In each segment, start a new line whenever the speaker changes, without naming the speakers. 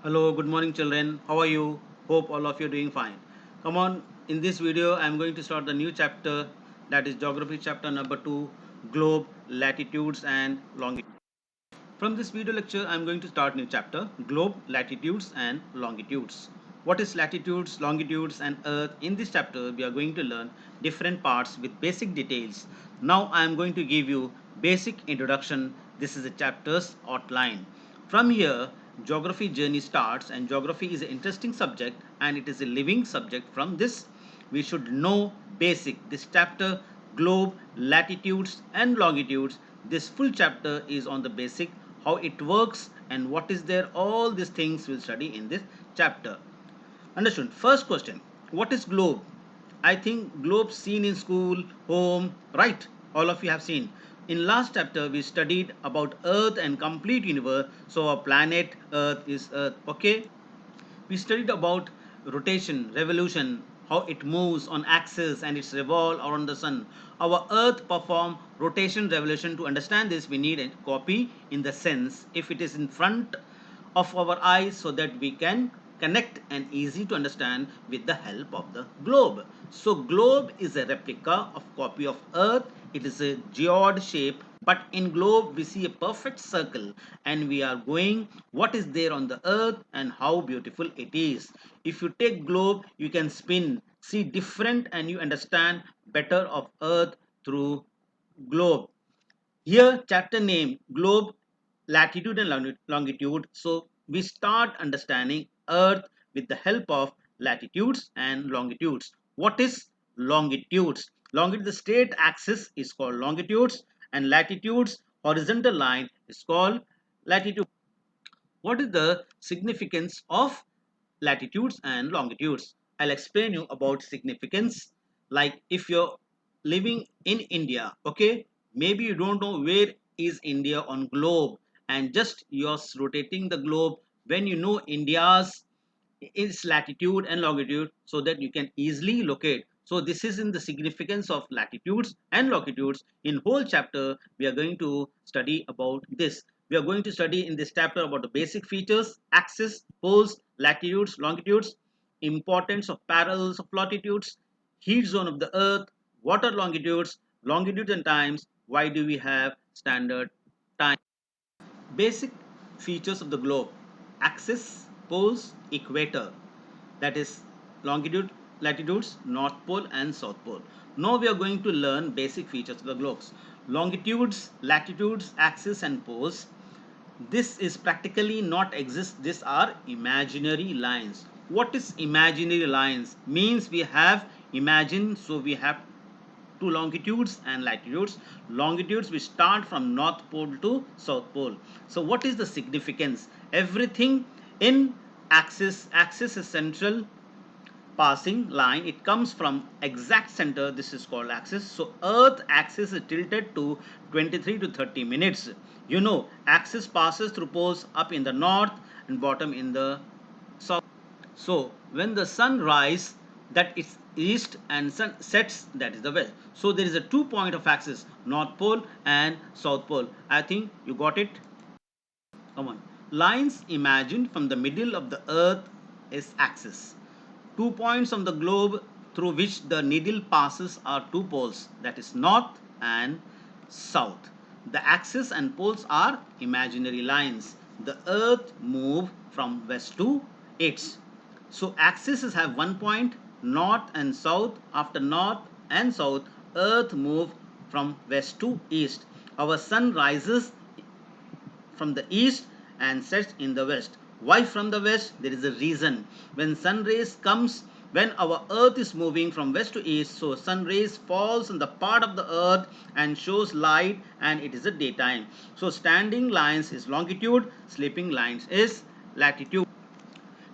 Hello, good morning children. How are you? Hope all of you are doing fine. Come on, in this video I am going to start the new chapter, that is geography chapter number 2, globe, latitudes and longitudes. From this video lecture I am going to start new chapter, globe, latitudes and longitudes. What is latitudes, longitudes and earth? In this chapter we are going to learn different parts with basic details. Now I am going to give you basic introduction. This is the chapter's outline. From here, geography journey starts, and geography is an interesting subject and it is a living subject. From this, we should know basic. This chapter, globe, latitudes, and longitudes. This full chapter is on the basic, how it works, and what is there. All these things we'll study in this chapter. Understood? First question: what is globe? I think globe seen in school, home, right? All of you have seen. In last chapter we studied about Earth and complete universe. So our planet Earth is Earth. Okay. We studied about rotation, revolution, how it moves on axis and its revolve around the sun. Our Earth perform rotation, revolution. To understand this, we need a copy in the sense if it is in front of our eyes so that we can connect and easy to understand with the help of the globe. So globe is a replica of copy of Earth. It is a geode shape, but in globe we see a perfect circle and we are going what is there on the earth and how beautiful it is. If you take globe, you can spin, see different and you understand better of earth through globe. Here chapter name globe, latitude and longitude. So we start understanding earth with the help of latitudes and longitudes. What is longitudes? Longitude, the straight axis is called longitudes, and latitudes, horizontal line, is called latitude. What is the significance of latitudes and longitudes? I'll explain you about significance. Like if you're living in India, okay, maybe you don't know where is India on globe, and just you're rotating the globe. When you know India's its latitude and longitude, so that you can easily locate. So this is in the significance of latitudes and longitudes. In whole chapter we are going to study about this. We are going to study in this chapter about the basic features, axis, poles, latitudes, longitudes, importance of parallels of latitudes, heat zone of the earth, water longitudes, longitudes and times, why do we have standard time. Basic features of the globe: axis, poles, equator, that is longitude, latitudes, north pole and south pole. Now we are going to learn basic features of the globes: longitudes, latitudes, axis and poles. This is practically not exist. These are imaginary lines. What is imaginary lines? Means we have imagined, so we have two longitudes and latitudes. Longitudes we start from north pole to south pole. So what is the significance? Everything in axis is central passing line. It comes from exact center. This is called axis. So earth axis is tilted to 23 to 30 minutes. You know, axis passes through poles up in the north and bottom in the south. So when the sun rises, that is east, and sun sets, that is the west. So there is a 2 point of axis, north pole and south pole. I think you got it. Come on. Lines imagined from the middle of the earth is axis. 2 points on the globe through which the needle passes are two poles, that is north and south. The axis and poles are imaginary lines. The earth move from west to east. So axes have 1 point, north and south. After north and south, earth move from west to east. Our sun rises from the east and sets in the west. Why from the west? There is a reason. When sun rays comes, when our earth is moving from west to east, so sun rays falls on the part of the earth and shows light, and it is a daytime. So standing lines is longitude, sleeping lines is latitude.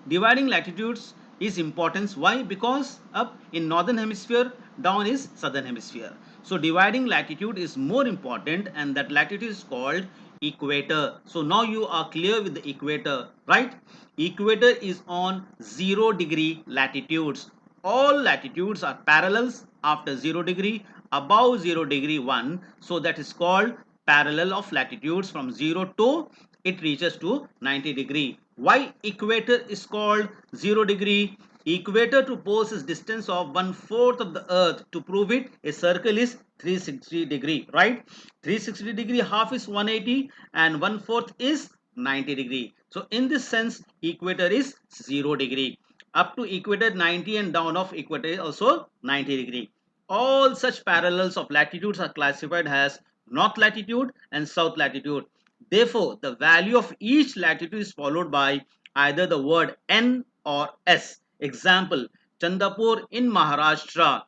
Dividing latitudes is important. Why? Because up in northern hemisphere, down is southern hemisphere. So dividing latitude is more important, and that latitude is called equator. So now you are clear with the equator, right? Equator is on 0 degree latitudes. All latitudes are parallels after 0 degree, above 0 degree 1. So that is called parallel of latitudes. From 0 to it reaches to 90 degree. Why equator is called 0 degree? Equator to poles is distance of 1/4 of the earth. To prove it, a circle is 360 degree, right? 360 degree, half is 180 and 1/4 is 90 degree. So in this sense, equator is 0 degree. Up to equator 90 and down of equator is also 90 degree. All such parallels of latitudes are classified as north latitude and south latitude. Therefore, the value of each latitude is followed by either the word N or S. Example, Chandapur in Maharashtra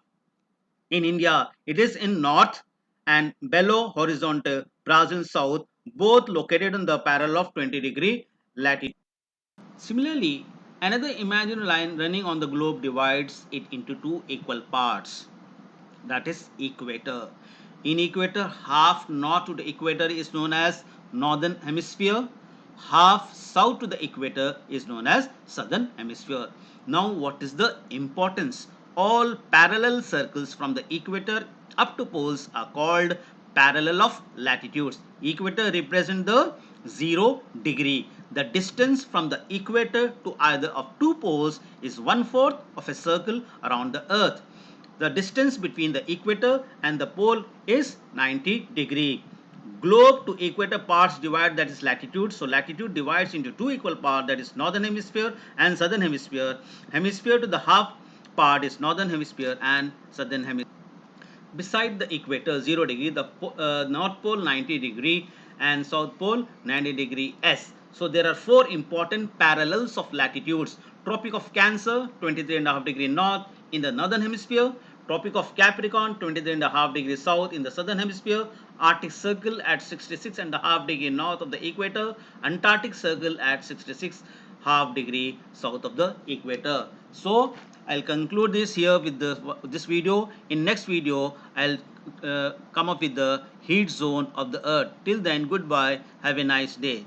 in India, it is in north, and Belo Horizonte, Brazil south, both located on the parallel of 20-degree latitude. Similarly, another imaginary line running on the globe divides it into two equal parts, that is equator. In equator, half north to the equator is known as northern hemisphere, half south to the equator is known as southern hemisphere. Now what is the importance? All parallel circles from the equator up to poles are called parallel of latitudes. Equator represents the 0 degree. The distance from the equator to either of two poles is 1/4 of a circle around the earth. The distance between the equator and the pole is 90 degree. Globe to equator parts divide, that is latitude. So latitude divides into two equal parts, that is northern hemisphere and southern hemisphere. Hemisphere to the half part is northern hemisphere and southern hemisphere. Beside the equator 0 degree, the north pole 90 degree and south pole 90 degree S. So there are four important parallels of latitudes. Tropic of Cancer 23.5 degree north in the northern hemisphere, Tropic of Capricorn 23.5 degree south in the southern hemisphere, Arctic Circle at 66.5 degree north of the equator, Antarctic Circle at 66.5 degree south of the equator. So I'll conclude this here with this video. In next video, I'll come up with the heat zone of the earth. Till then, goodbye. Have a nice day.